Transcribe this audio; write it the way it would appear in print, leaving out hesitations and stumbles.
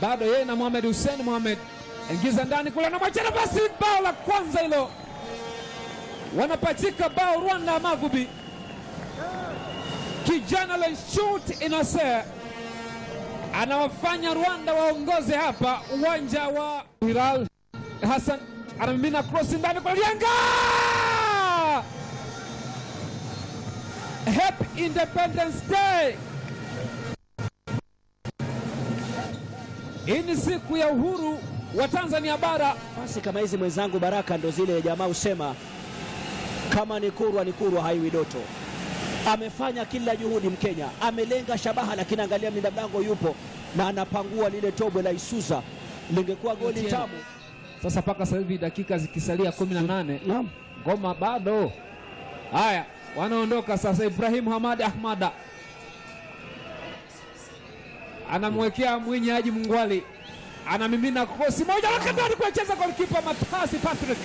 bado yeye na Mohamed Hussein. Mohamed ingiza ndani kule na machana, basi bao la kwanza hilo. Wanapachika bao Rwanda Amavubi. Kijana le shoot inase anawafanya Rwanda waongoze hapa uwanja wa Hilal. Hassan anamimina cross ndani kwa Yanga. Happy Independence Day. Hii ni siku ya uhuru wa Tanzania bara. Basi kama hizi mwenzangu Baraka, ndo zile jamaa usema kama ni kurwa haiwi doto. Amefanya kila juhudi Mkenya, amelenga shabaha, lakini angalia mlinda mlango yupo na anapangua lile tobo la Isuza, lingekuwa goli tamu. Sasa paka sasa hivi dakika zikisalia 18. Naam. Ngoma bado. Haya, wanaondoka sasa. Ibrahim Hamad Ahmada anamwekea Mwinyi Haji Mngwali, anamimina cross moja, lakini kucheza golikipa Matasi Patrick.